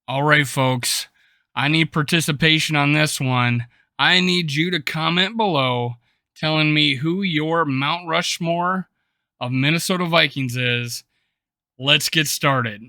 All right, folks. I need participation on this one. I need you to comment below telling me who your Mount Rushmore of Minnesota Vikings is. Let's get started.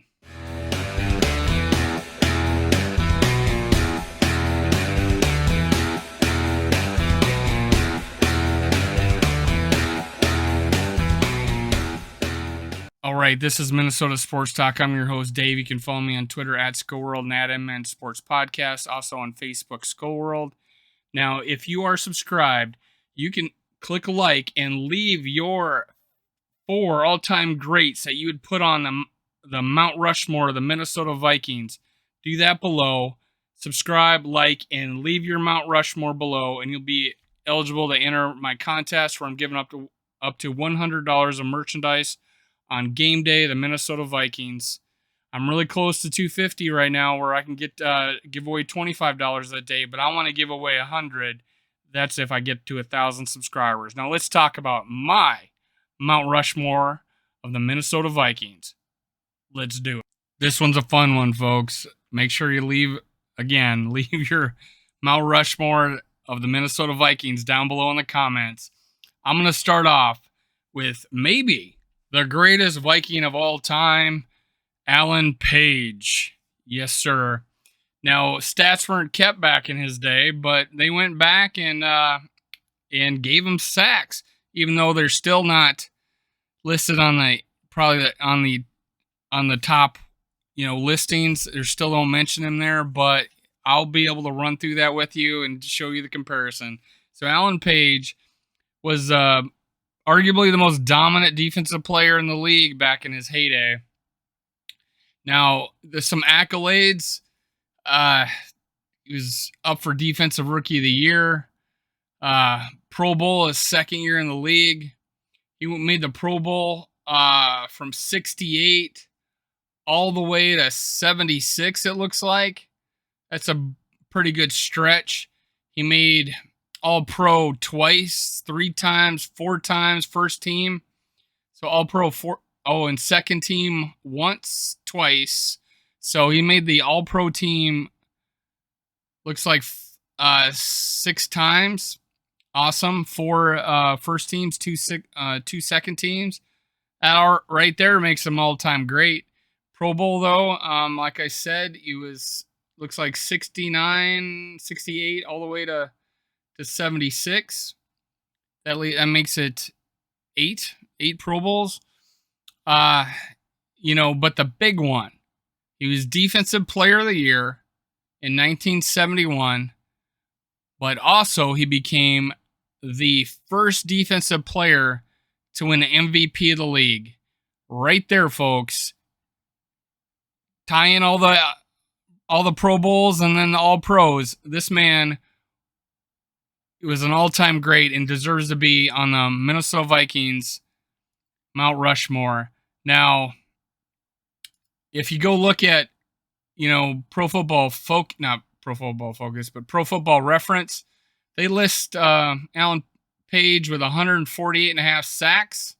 All right, this is Minnesota Sports Talk. I'm your host, Dave. You can follow me on Twitter at SkullWorld and at MN Sports Podcast, also on Facebook, SkullWorld. Now, if you are subscribed, you can click like and leave your 4 all-time greats that you would put on the Mount Rushmore of the Minnesota Vikings. Do that below. Subscribe, like, and leave your Mount Rushmore below, and you'll be eligible to enter my contest where I'm giving up to $100 of merchandise on game day, the Minnesota Vikings. I'm really close to $250 right now, where I can give away $25 that day, but I want to give away $100. That's if I get to 1,000 subscribers. Now let's talk about my Mount Rushmore of the Minnesota Vikings. Let's do it. This one's a fun one, folks. Make sure you leave your Mount Rushmore of the Minnesota Vikings down below in the comments. I'm going to start off with maybe the greatest Viking of all time, Alan Page. Yes, sir. Now, stats weren't kept back in his day, but they went back and gave him sacks, even though they're still not listed on the top, listings. They still don't mention him there, but I'll be able to run through that with you and show you the comparison. So Alan Page was arguably the most dominant defensive player in the league back in his heyday. Now, there's some accolades. He was up for Defensive Rookie of the Year. Pro Bowl his second year in the league. He made the Pro Bowl from 68 all the way to 76, it looks like. That's a pretty good stretch. He made All-Pro twice, 3 times, 4 times, first team. So All-Pro and second team once, twice. So he made the All-Pro team, looks like 6 times. Awesome. 4 first teams, 2 second teams. That right there makes him all-time great. Pro Bowl, though, like I said, he looks like 69, 68, all the way to 76. That makes it 8 Pro Bowls. But the big one, he was Defensive Player of the Year in 1971, but also he became the first defensive player to win the MVP of the league. Right there, folks. Tie in all the Pro Bowls and then the All Pros. This man was an all-time great and deserves to be on the Minnesota Vikings Mount Rushmore. Now, if you go look at, Pro Football Reference, they list Alan Page with 148.5 sacks,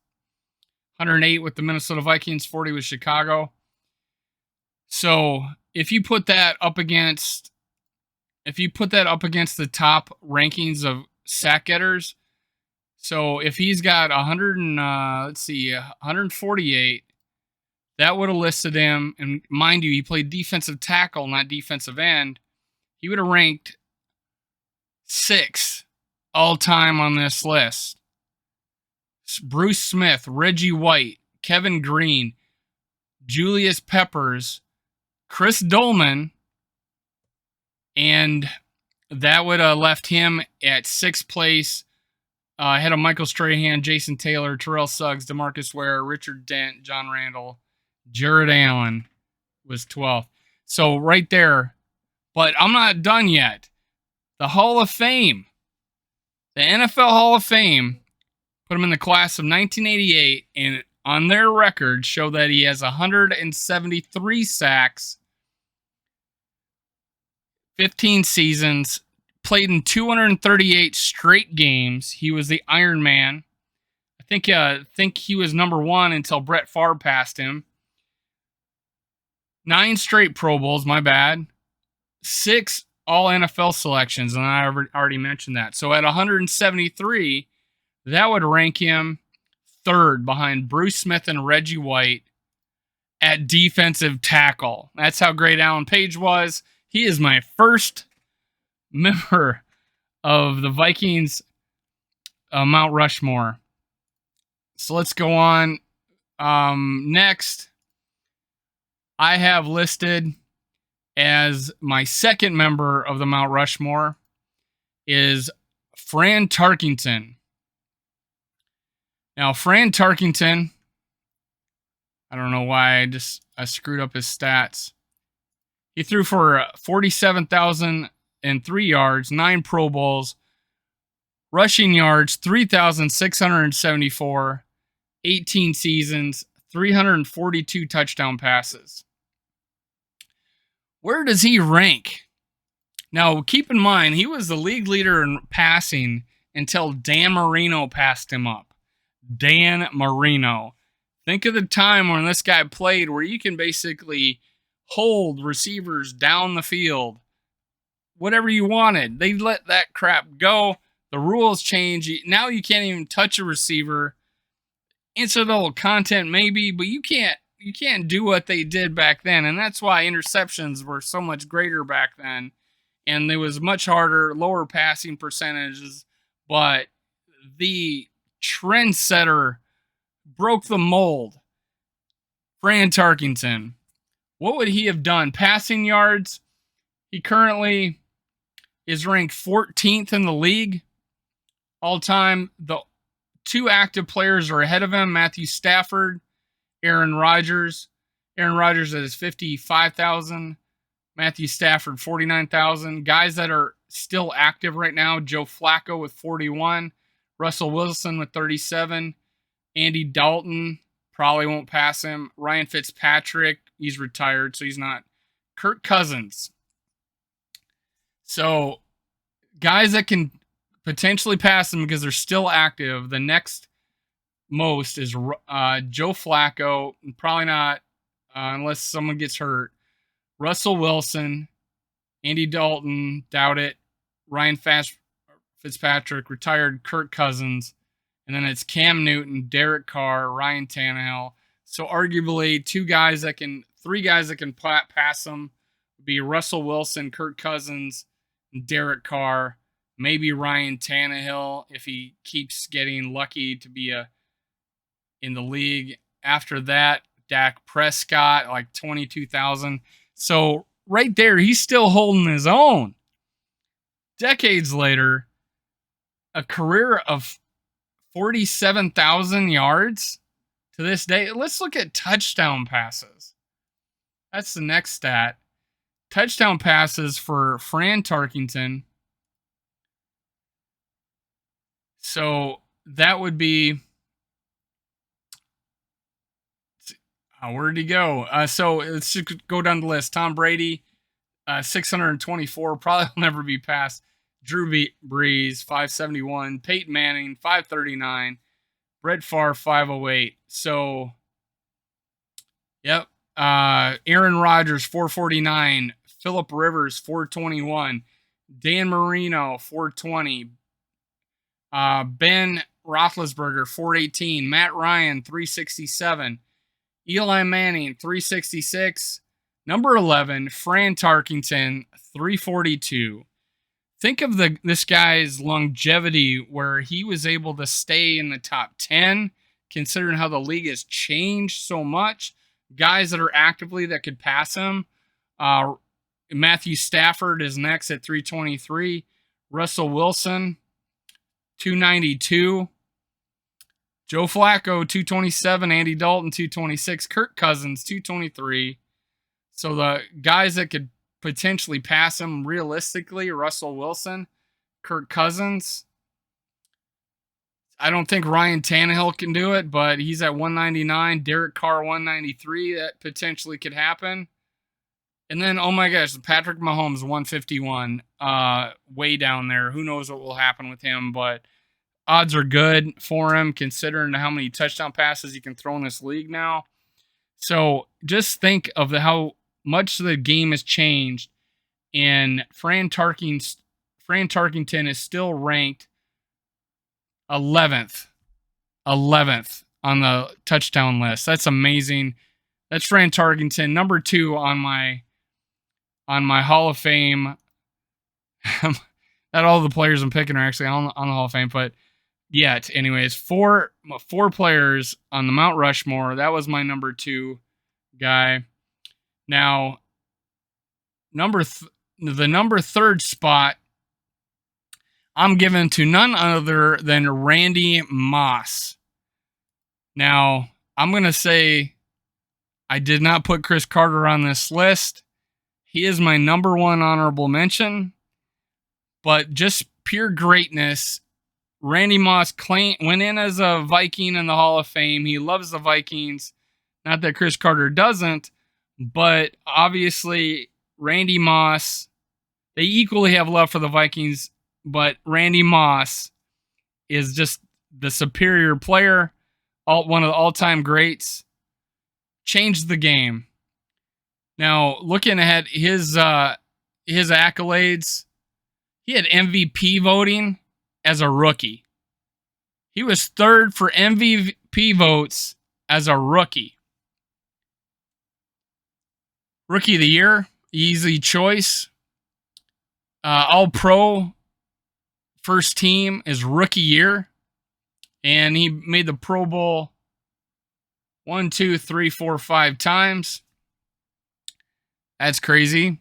108 with the Minnesota Vikings, 40 with Chicago. So if you put that up against the top rankings of sack getters, so if he's got 148, that would have listed him. And mind you, he played defensive tackle, not defensive end. He would have ranked 6 all time on this list. Bruce Smith, Reggie White, Kevin Green, Julius Peppers, Chris Dolman, and that would have left him at 6th place, ahead of Michael Strahan, Jason Taylor, Terrell Suggs, DeMarcus Ware, Richard Dent, John Randall. Jared Allen was 12th. So right there, but I'm not done yet. The Hall of Fame, the NFL Hall of Fame, put him in the class of 1988, and on their record show that he has 173 sacks, 15 seasons, played in 238 straight games. He was the Iron Man. I think he was number 1 until Brett Favre passed him. 9 straight Pro Bowls, my bad. 6 all NFL selections, and I already mentioned that. So at 173, that would rank him third behind Bruce Smith and Reggie White at defensive tackle. That's how great Alan Page was. He is my first member of the Vikings Mount Rushmore. So let's go on. Next, I have listed as my second member of the Mount Rushmore is Fran Tarkington. Now, Fran Tarkington, I don't know why I screwed up his stats. He threw for 47,003 yards, 9 Pro Bowls, rushing yards 3,674, 18 seasons, 342 touchdown passes. Where does he rank? Now, keep in mind, he was the league leader in passing until Dan Marino passed him up. Dan Marino. Think of the time when this guy played where you can basically hold receivers down the field. Whatever you wanted. They let that crap go. The rules change. Now you can't even touch a receiver. Incidental content maybe, but you can't do what they did back then. And that's why interceptions were so much greater back then. And it was much harder, lower passing percentages. But the trendsetter broke the mold. Fran Tarkington. What would he have done? Passing yards, he currently is ranked 14th in the league all time. The 2 active players are ahead of him, Matthew Stafford, Aaron Rodgers. Aaron Rodgers at his 55,000. Matthew Stafford, 49,000. Guys that are still active right now, Joe Flacco with 41. Russell Wilson with 37. Andy Dalton, probably won't pass him. Ryan Fitzpatrick, he's retired, so he's not. Kirk Cousins. So, guys that can potentially pass him because they're still active. The next most is Joe Flacco, probably not unless someone gets hurt. Russell Wilson, Andy Dalton, doubt it. Ryan Fitzpatrick, retired Kirk Cousins. And then it's Cam Newton, Derek Carr, Ryan Tannehill. So arguably 3 guys that can pass them would be Russell Wilson, Kirk Cousins, and Derek Carr. Maybe Ryan Tannehill if he keeps getting lucky to be in the league. After that, Dak Prescott, like 22,000. So right there, he's still holding his own. Decades later, a career of 47,000 yards to this day. Let's look at touchdown passes. That's the next stat. Touchdown passes for Fran Tarkington. So that would be... where did he go? So let's just go down the list. Tom Brady, 624, probably will never be passed. Drew Brees, 571. Peyton Manning, 539. Brett Favre, 508. So, yep. Aaron Rodgers, 449. Phillip Rivers, 421. Dan Marino, 420. Ben Roethlisberger, 418. Matt Ryan, 367. Eli Manning, 366. Number 11, Fran Tarkington, 342. Think of this guy's longevity where he was able to stay in the top 10, considering how the league has changed so much. Guys that are actively that could pass him. Matthew Stafford is next at 323. Russell Wilson, 292. Joe Flacco, 227. Andy Dalton, 226. Kirk Cousins, 223. So the guys that could potentially pass him realistically, Russell Wilson, Kirk Cousins. I don't think Ryan Tannehill can do it, but he's at 199. Derek Carr, 193. That potentially could happen. And then, oh my gosh, Patrick Mahomes, 151. Way down there. Who knows what will happen with him, but odds are good for him considering how many touchdown passes he can throw in this league now. So just think of how much the game has changed, and Fran Tarkington is still ranked 11th, 11th on the touchdown list. That's amazing. That's Fran Tarkington, number 2 on my Hall of Fame. Not all the players I'm picking are actually on the Hall of Fame, but yet, anyways, four players on the Mount Rushmore. That was my number 2 guy. Now, the number 3rd spot, I'm giving to none other than Randy Moss. Now, I'm going to say I did not put Chris Carter on this list. He is my number 1 honorable mention. But just pure greatness, Randy Moss went in as a Viking in the Hall of Fame. He loves the Vikings. Not that Chris Carter doesn't, but obviously Randy Moss, they equally have love for the Vikings, but Randy Moss is just the superior player, one of the all-time greats. Changed the game. Now, looking at his accolades, he had MVP voting as a rookie. He was 3rd for MVP votes as a rookie. Rookie of the Year, easy choice. All-Pro first team is rookie year. And he made the Pro Bowl 1, 2, 3, 4, 5 times. That's crazy.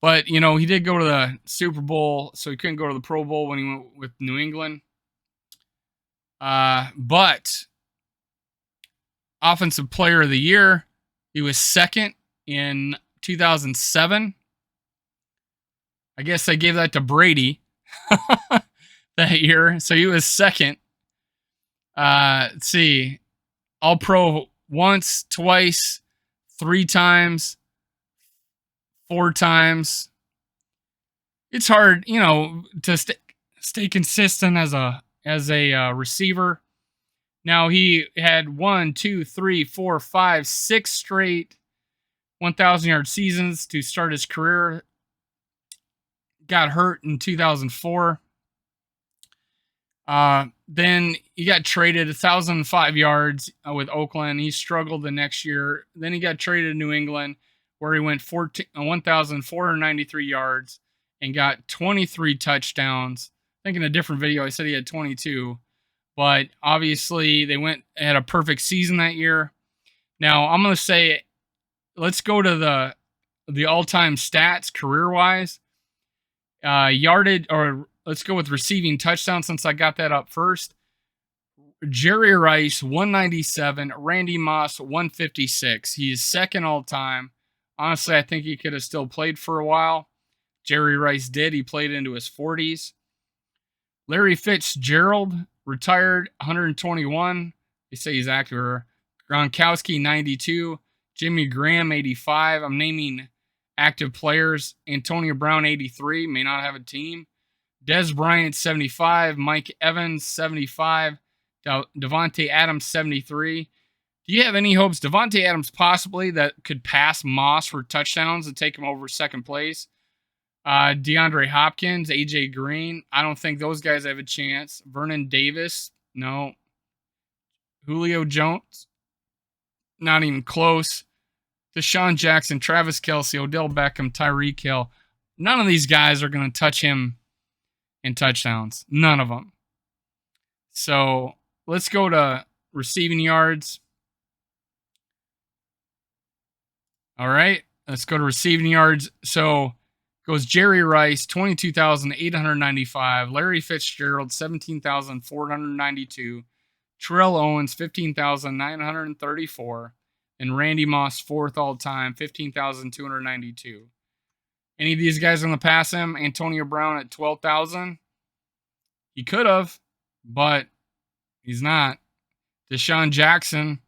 But, you know, he did go to the Super Bowl, so he couldn't go to the Pro Bowl when he went with New England. But Offensive Player of the Year, he was 2nd in 2007. I guess they gave that to Brady that year, so he was 2nd. Let's see. All-Pro once, twice, 3 times, 4 times. It's hard, you know, to stay consistent as a receiver. Now he had 1, 2, 3, 4, 5, 6 straight 1,000-yard seasons to start his career. Got hurt in 2004. Then he got traded 1,005 yards with Oakland. He struggled the next year. Then he got traded to New England, where he went 1,493 yards and got 23 touchdowns. I think in a different video I said he had 22. But obviously they had a perfect season that year. Now I'm going to say, let's go to the all-time stats career-wise. Let's go with receiving touchdowns since I got that up first. Jerry Rice, 197. Randy Moss, 156. He is 2nd all-time. Honestly, I think he could have still played for a while. Jerry Rice did. He played into his 40s. Larry Fitzgerald, retired, 121. They say he's active. Gronkowski, 92. Jimmy Graham, 85. I'm naming active players. Antonio Brown, 83. May not have a team. Dez Bryant, 75. Mike Evans, 75. Devontae Adams, 73. Do you have any hopes Devontae Adams possibly that could pass Moss for touchdowns and take him over 2nd place? DeAndre Hopkins, AJ Green, I don't think those guys have a chance. Vernon Davis, no. Julio Jones, not even close. Deshaun Jackson, Travis Kelce, Odell Beckham, Tyreek Hill. None of these guys are going to touch him in touchdowns. None of them. So let's go to receiving yards. All right, let's go to receiving yards. So goes Jerry Rice, 22,895. Larry Fitzgerald, 17,492. Terrell Owens, 15,934. And Randy Moss, 4th all-time, 15,292. Any of these guys going to pass him? Antonio Brown at 12,000? He could have, but he's not. Deshaun Jackson,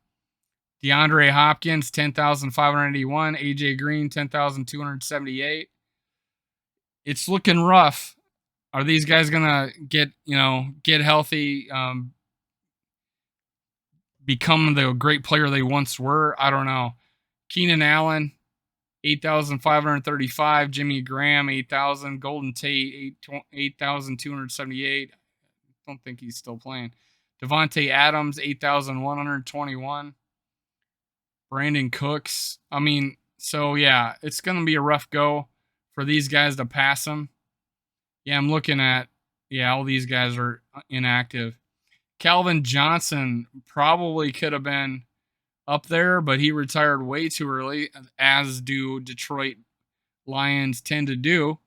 DeAndre Hopkins, 10,581. AJ Green, 10,278. It's looking rough. Are these guys going to get healthy, become the great player they once were? I don't know. Keenan Allen, 8,535. Jimmy Graham, 8,000. Golden Tate, 8,278. Don't think he's still playing. Devontae Adams, 8,121. Brandon Cooks. I mean, so yeah, it's going to be a rough go for these guys to pass him. Yeah, I'm looking at, yeah, all these guys are inactive. Calvin Johnson probably could have been up there, but he retired way too early, as do Detroit Lions tend to do.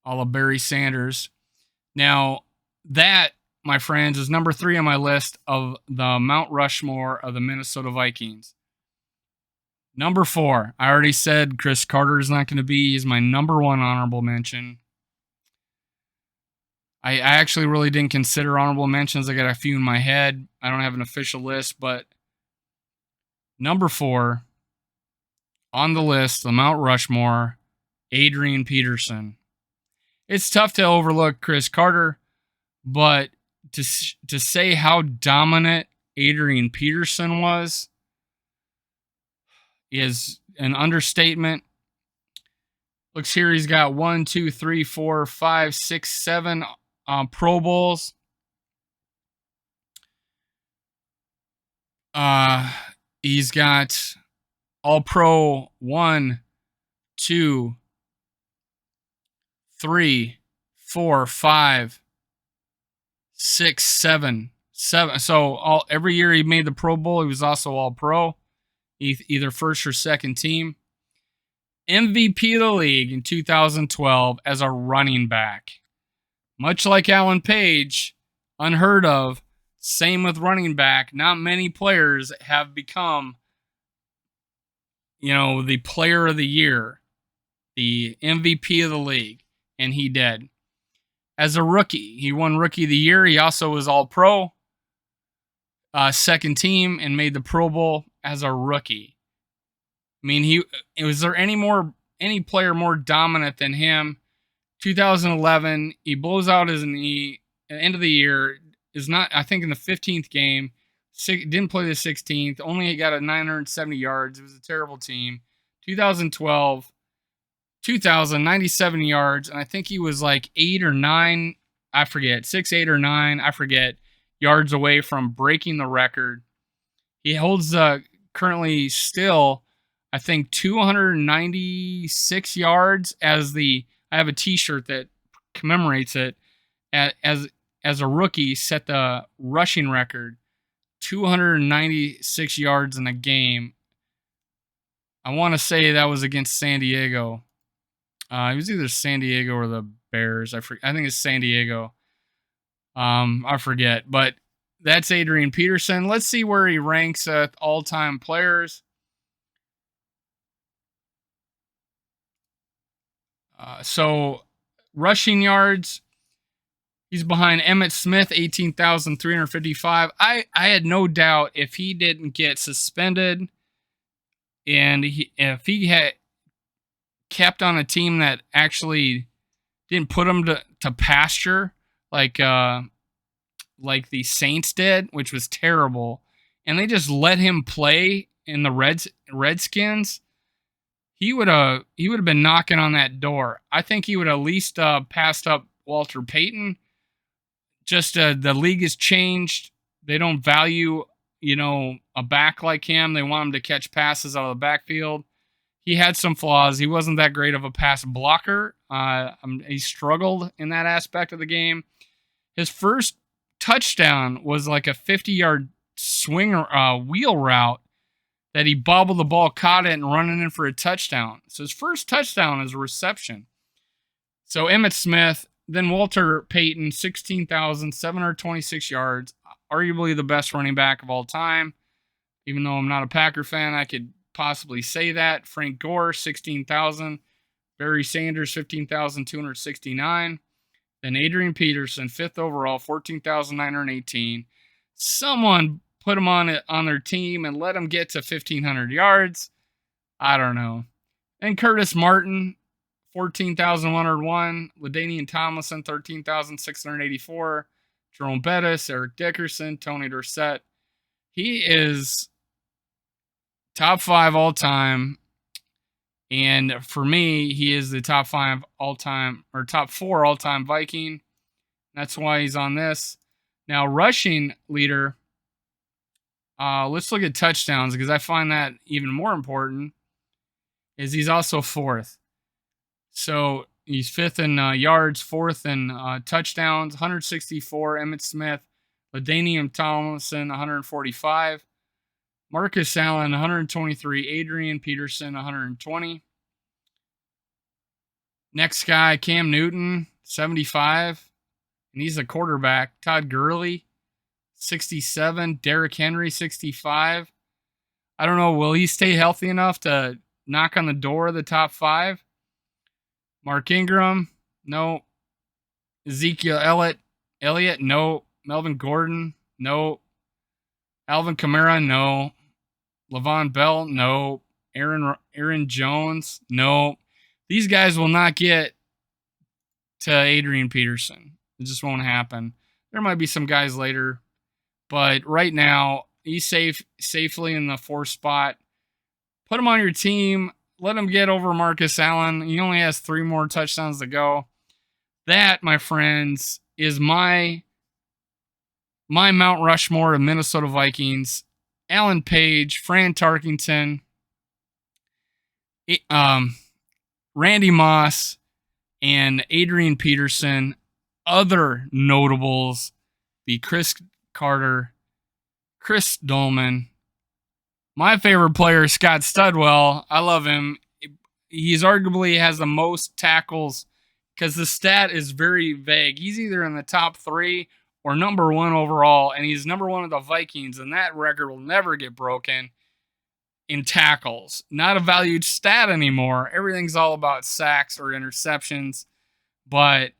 All of Barry Sanders. Now, that, my friends, is number 3 on my list of the Mount Rushmore of the Minnesota Vikings. Number 4, I already said Chris Carter is not going to be. He's my number 1 honorable mention. I actually really didn't consider honorable mentions. I got a few in my head. I don't have an official list, but number 4 on the list, the Mount Rushmore, Adrian Peterson. It's tough to overlook Chris Carter, but to say how dominant Adrian Peterson was is an understatement. Looks here, he's got 1, 2, 3, 4, 5, 6, 7 Pro Bowls. He's got All Pro 1, 2, 3, 4, 5, 6, 7. So every year he made the Pro Bowl, he was also All Pro, either first or second team. MVP of the league in 2012 as a running back. Much like Alan Page, unheard of. Same with running back. Not many players have become, the player of the year, the MVP of the league, and he did. As a rookie, he won Rookie of the Year. He also was All-Pro, second team, and made the Pro Bowl as a rookie. I mean, was there any player more dominant than him? 2011, he blows out his knee at the end of the year. Is not, I think, in the 15th game. Didn't play the 16th. Only got 970 yards. It was a terrible team. 2012, 97 yards, and I think he was like 8 or 9. I forget, 6, 8, or 9. I forget, yards away from breaking the record. He holds currently still, I think, 296 yards as I have a T-shirt that commemorates it. As a rookie, set the rushing record, 296 yards in a game. I want to say that was against San Diego. It was either San Diego or the Bears. I think it's San Diego. I forget, but that's Adrian Peterson. Let's see where he ranks at all-time players. So rushing yards, he's behind Emmitt Smith, 18,355. I had no doubt if he didn't get suspended and if he had kept on a team that actually didn't put him to pasture like the Saints did, which was terrible, and they just let him play in the Redskins, he would have been knocking on that door. I think he would at least passed up Walter Payton. Just the league has changed. They don't value, a back like him. They want him to catch passes out of the backfield. He had some flaws. He wasn't that great of a pass blocker. He struggled in that aspect of the game. His first touchdown was like a 50-yard swing wheel route that he bobbled the ball, caught it, and running in for a touchdown. So his first touchdown is a reception. So Emmitt Smith, then Walter Payton, 16,726 yards, arguably the best running back of all time. Even though I'm not a Packer fan, I could possibly say that. Frank Gore, 16,000. Barry Sanders, 15,269. Then Adrian Peterson, 5th overall, 14,918. Someone put him on their team and let him get to 1,500 yards. I don't know. And Curtis Martin, 14,101. LaDainian Tomlinson, 13,684. Jerome Bettis, Eric Dickerson, Tony Dorsett. He is top 5 all time And for me, he is the top 5 all-time or top 4 all-time Viking. That's why he's on this. Now, rushing leader, let's look at touchdowns because I find that even more important, is he's also 4th. So he's 5th in yards, 4th in touchdowns, 164, Emmitt Smith. LaDainian Tomlinson, 145. Marcus Allen, 123. Adrian Peterson, 120. Next guy, Cam Newton, 75. And he's a quarterback. Todd Gurley, 67. Derrick Henry, 65. I don't know. Will he stay healthy enough to knock on the door of the top 5? Mark Ingram, no. Ezekiel Elliott, no. Melvin Gordon, no. Alvin Kamara, no. Le'Veon Bell, no. Aaron Jones, no. These guys will not get to Adrian Peterson. It just won't happen. There might be some guys later, but right now he's safely in the 4th spot. Put him on your team. Let him get over Marcus Allen. He only has 3 more touchdowns to go. That, my friends, is my Mount Rushmore of Minnesota Vikings. Alan Page, Fran Tarkington, Randy Moss, and Adrian Peterson. Other notables, the Chris Carter, Chris Dolman. My favorite player is Scott Studwell. I love him. He's arguably has the most tackles because the stat is very vague. He's either in the top 3 or number 1 overall, and he's number 1 of the Vikings, and that record will never get broken in tackles. Not a valued stat anymore. Everything's all about sacks or interceptions, but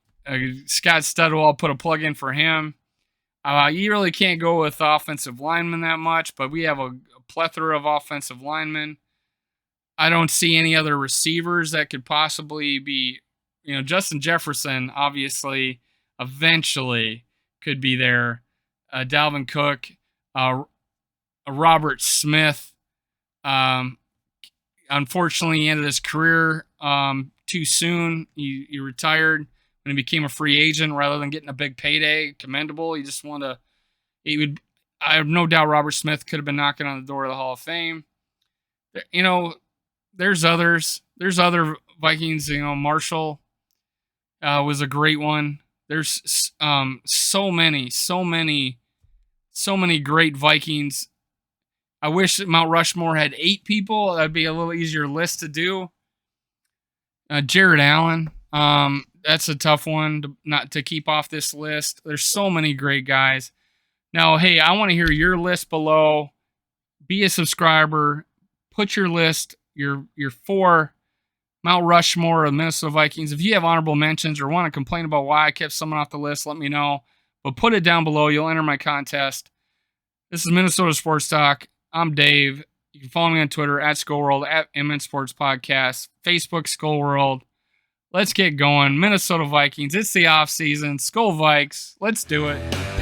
Scott Studwell, put a plug in for him. You really can't go with offensive linemen that much, but we have a plethora of offensive linemen. I don't see any other receivers that could possibly be, Justin Jefferson, obviously, eventually could be there. Dalvin Cook, Robert Smith. Unfortunately, he ended his career too soon. He retired when he became a free agent rather than getting a big payday. Commendable. He just wanted to. I have no doubt Robert Smith could have been knocking on the door of the Hall of Fame. There's others. There's other Vikings. Marshall was a great one. There's so many great Vikings. I wish Mount Rushmore had 8 people. That'd be a little easier list to do. Jared Allen. That's a tough one not to keep off this list. There's so many great guys. Now, hey, I want to hear your list below. Be a subscriber. Put your list, your 4 Mount Rushmore of Minnesota Vikings. If you have honorable mentions or want to complain about why I kept someone off the list, let me know. But put it down below. You'll enter my contest. This is Minnesota Sports Talk. I'm Dave. You can follow me on Twitter at SkullWorld, at MN Sports Podcast, Facebook SkullWorld. Let's get going. Minnesota Vikings. It's the off season. Skull Vikes. Let's do it.